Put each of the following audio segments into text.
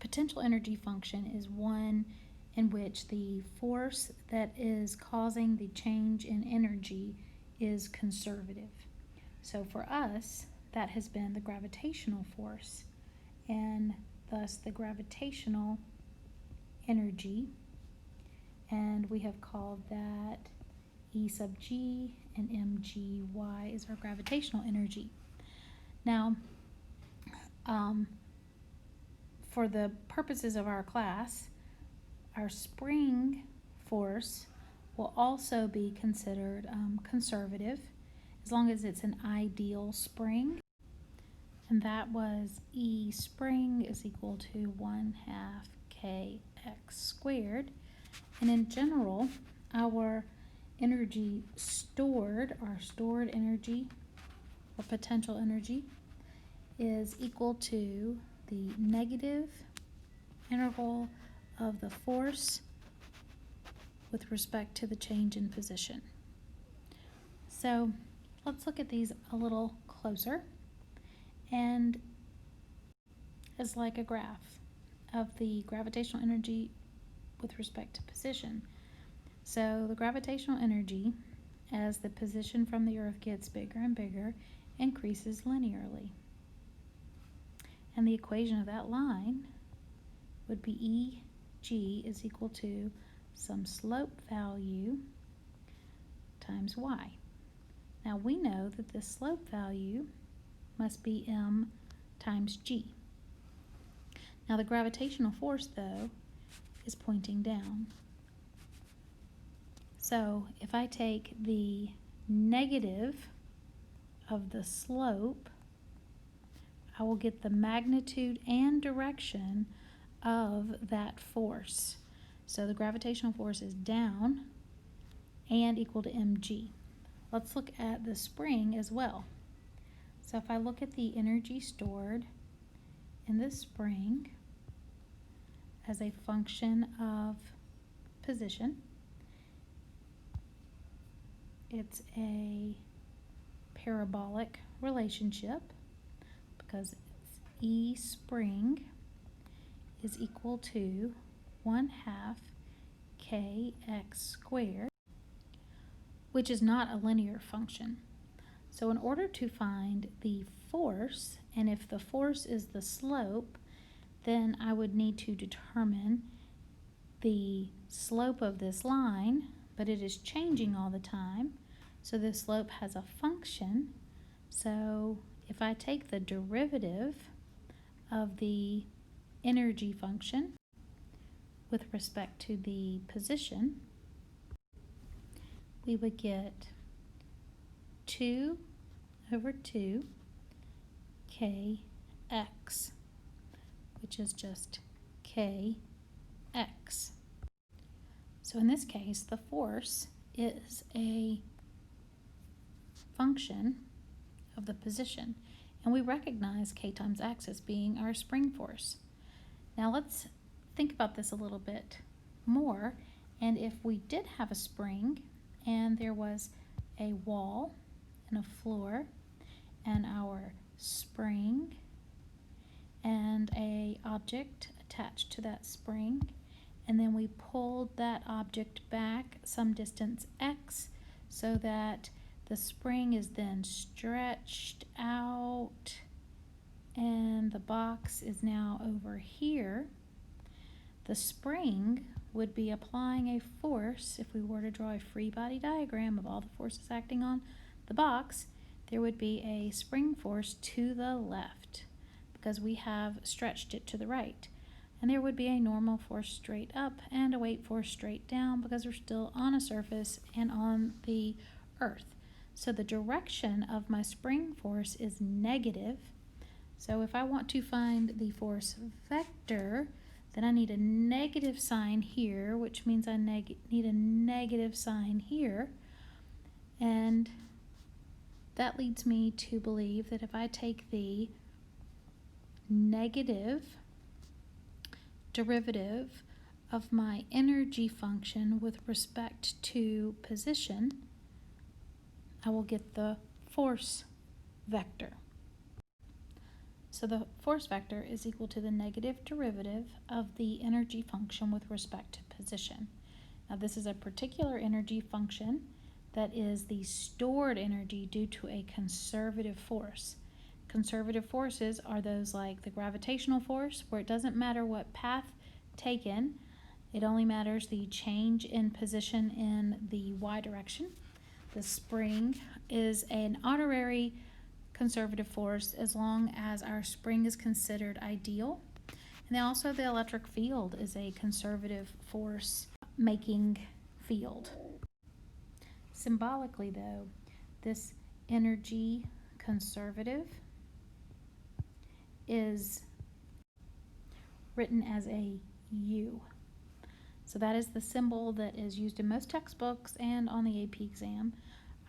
potential energy function is one in which the force that is causing the change in energy is conservative. So for us, that has been the gravitational force, and thus the gravitational energy, and we have called that E sub g, and mgy is our gravitational energy. Now, for the purposes of our class, our spring force will also be considered conservative as long as it's an ideal spring. And that was E spring is equal to 1/2 kx squared. And in general, our energy stored, our stored energy or potential energy, is equal to the negative integral of the force with respect to the change in position. So let's look at these a little closer, and as like a graph of the gravitational energy with respect to position. So the gravitational energy, as the position from the Earth gets bigger and bigger, increases linearly. And the equation of that line would be EG is equal to some slope value times y. Now we know that the slope value must be m times g. Now the gravitational force, though, is pointing down. So if I take the negative of the slope, I will get the magnitude and direction of that force. So the gravitational force is down and equal to mg. Let's look at the spring as well. So if I look at the energy stored in the spring as a function of position, it's a parabolic relationship because it's E spring is equal to 1/2 kx squared, which is not a linear function. So in order to find the force, and if the force is the slope, then I would need to determine the slope of this line, but it is changing all the time. So the slope has a function. So if I take the derivative of the energy function with respect to the position, we would get 2 over 2 kx, which is just kx. So in this case, the force is a function of the position, and we recognize k times x as being our spring force. Now let's think about this a little bit more, and if we did have a spring and there was a wall and a floor and our spring and a object attached to that spring, and then we pulled that object back some distance x so that the spring is then stretched out and the box is now over here, the spring would be applying a force. If we were to draw a free body diagram of all the forces acting on the box, there would be a spring force to the left because we have stretched it to the right. And there would be a normal force straight up and a weight force straight down because we're still on a surface and on the earth. So the direction of my spring force is negative. So if I want to find the force vector, then I need a negative sign here, which means I need a negative sign here. And that leads me to believe that if I take the negative derivative of my energy function with respect to position, I will get the force vector. So the force vector is equal to the negative derivative of the energy function with respect to position. Now this is a particular energy function that is the stored energy due to a conservative force. Conservative forces are those like the gravitational force, where it doesn't matter what path taken, it only matters the change in position in the y direction. The spring is an honorary conservative force as long as our spring is considered ideal. And then also the electric field is a conservative force making field. Symbolically though, this energy conservative is written as a U. So that is the symbol that is used in most textbooks and on the AP exam.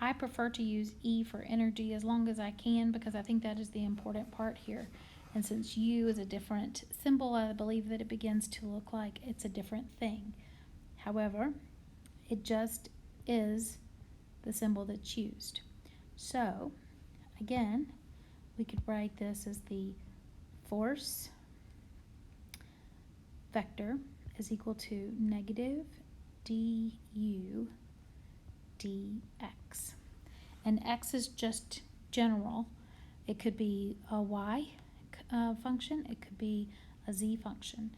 I prefer to use E for energy as long as I can because I think that is the important part here. And since U is a different symbol, I believe that it begins to look like it's a different thing. However, it just is the symbol that's used. So, again, we could write this as the force vector is equal to negative du dx. And x is just general. It could be a y function, it could be a z function.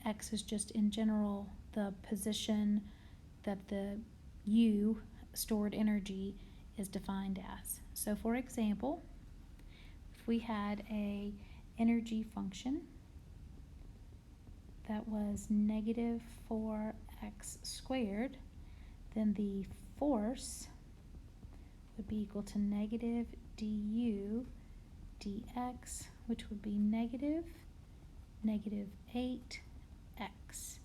X is just in general the position that the u stored energy is defined as. So for example, if we had a energy function that was negative 4x squared, then the force would be equal to negative du dx, which would be negative 8x.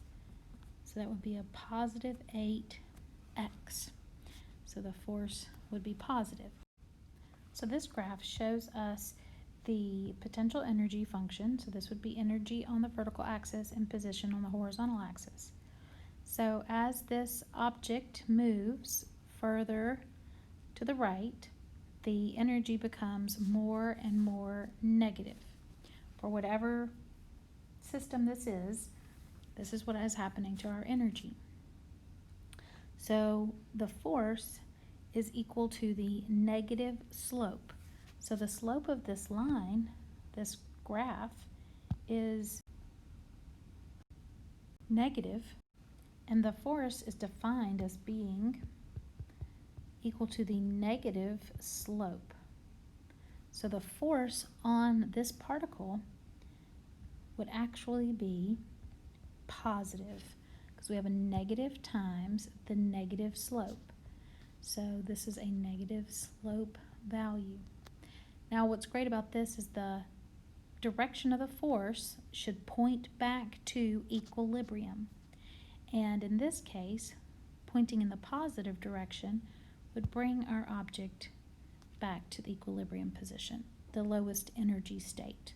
So that would be a positive 8x. So the force would be positive. So this graph shows us the potential energy function. So this would be energy on the vertical axis and position on the horizontal axis. So as this object moves further to the right, the energy becomes more and more negative. For whatever system this is what is happening to our energy. So the force is equal to the negative slope. So the slope of this line, this graph, is negative, and the force is defined as being equal to the negative slope. So the force on this particle would actually be positive because we have a negative times the negative slope. So this is a negative slope value. Now what's great about this is the direction of the force should point back to equilibrium. And in this case, pointing in the positive direction would bring our object back to the equilibrium position, the lowest energy state.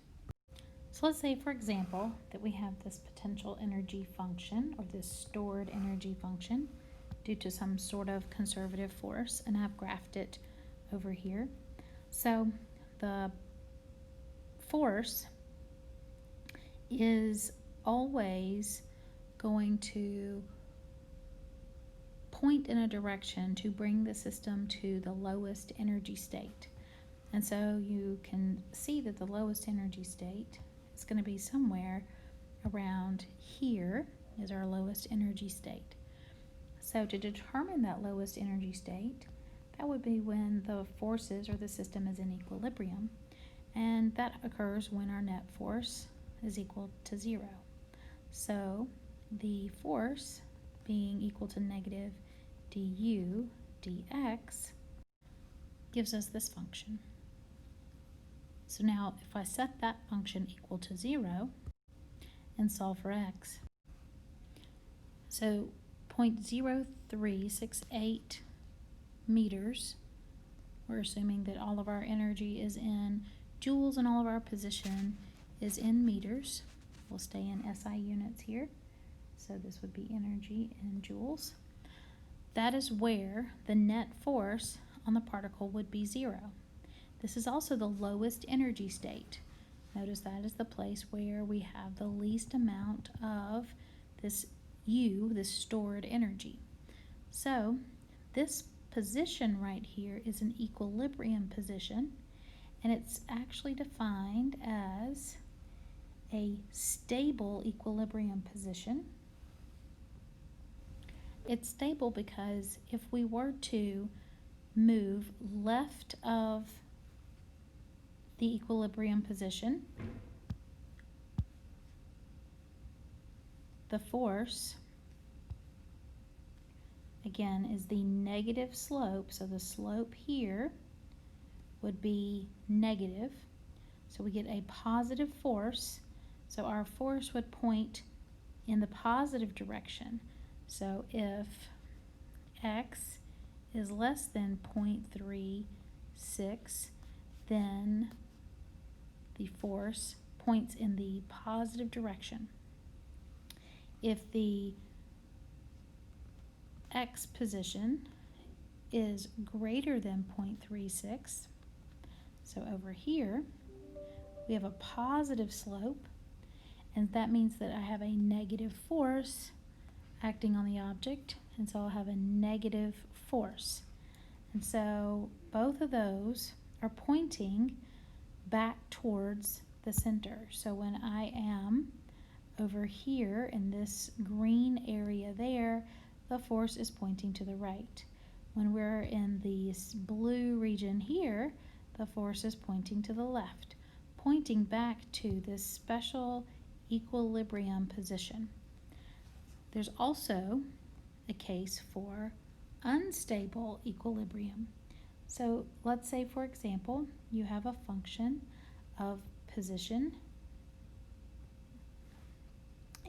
So let's say, for example, that we have this potential energy function or this stored energy function due to some sort of conservative force, and I've graphed it over here. So the force is always going to point in a direction to bring the system to the lowest energy state. And so you can see that the lowest energy state is going to be somewhere around here is our lowest energy state. So to determine that lowest energy state, that would be when the forces or the system is in equilibrium, and that occurs when our net force is equal to 0. So the force being equal to negative du dx gives us this function. So now if I set that function equal to 0 and solve for x, so 0.0368 meters, we're assuming that all of our energy is in joules and all of our position is in meters. We'll stay in SI units here. So this would be energy in joules. That is where the net force on the particle would be 0. This is also the lowest energy state. Notice that is the place where we have the least amount of this U, this stored energy. So this position right here is an equilibrium position, and it's actually defined as a stable equilibrium position. It's stable because if we were to move left of the equilibrium position, the force, again, is the negative slope. So the slope here would be negative. So we get a positive force. So our force would point in the positive direction. So if x is less than 0.36, then the force points in the positive direction. If the x position is greater than 0.36, so over here we have a positive slope, and that means that I have a negative force acting on the object, and so I'll have a negative force. And so both of those are pointing back towards the center. So when I am over here in this green area there, the force is pointing to the right. When we're in this blue region here, the force is pointing to the left, pointing back to this special equilibrium position. There's also a case for unstable equilibrium. So let's say, for example, you have a function of position.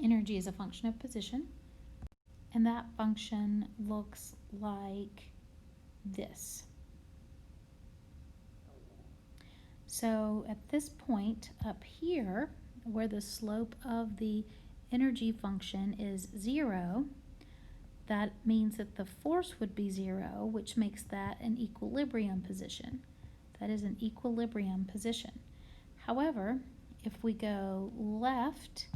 Energy is a function of position, and that function looks like this. So at this point up here, where the slope of the energy function is 0, that means that the force would be 0, which makes that an equilibrium position. That is an equilibrium position. However, if we go left,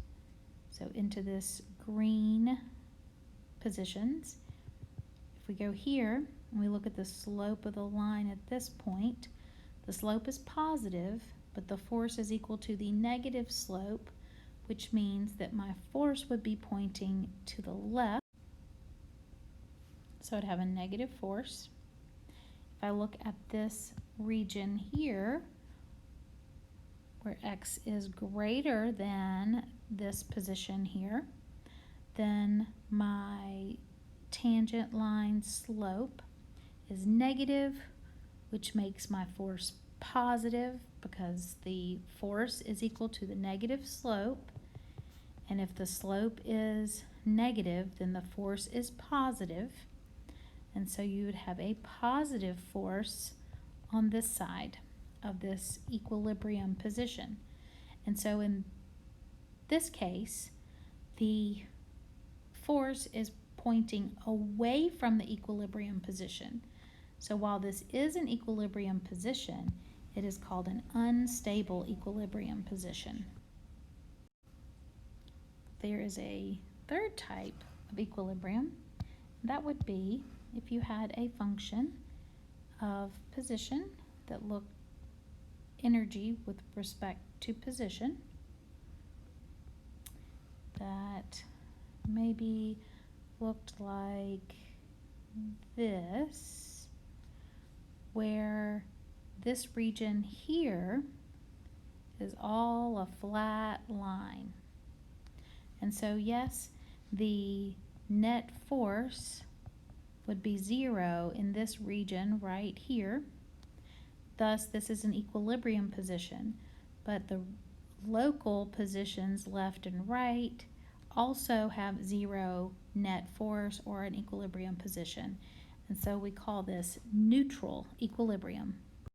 so into this green positions, if we go here and we look at the slope of the line at this point, the slope is positive, but the force is equal to the negative slope, which means that my force would be pointing to the left. So I'd have a negative force. If I look at this region here, where x is greater than this position here, then my tangent line slope is negative, which makes my force positive because the force is equal to the negative slope. And if the slope is negative, then the force is positive. And so you would have a positive force on this side of this equilibrium position. And so in this case, the force is pointing away from the equilibrium position. So while this is an equilibrium position, it is called an unstable equilibrium position. There is a third type of equilibrium. That would be if you had a function of position that looked energy with respect to position that maybe looked like this, where this region here is all a flat line. And so yes, the net force would be 0 in this region right here. Thus, this is an equilibrium position, but the local positions left and right also have 0 net force or an equilibrium position. And so we call this neutral equilibrium.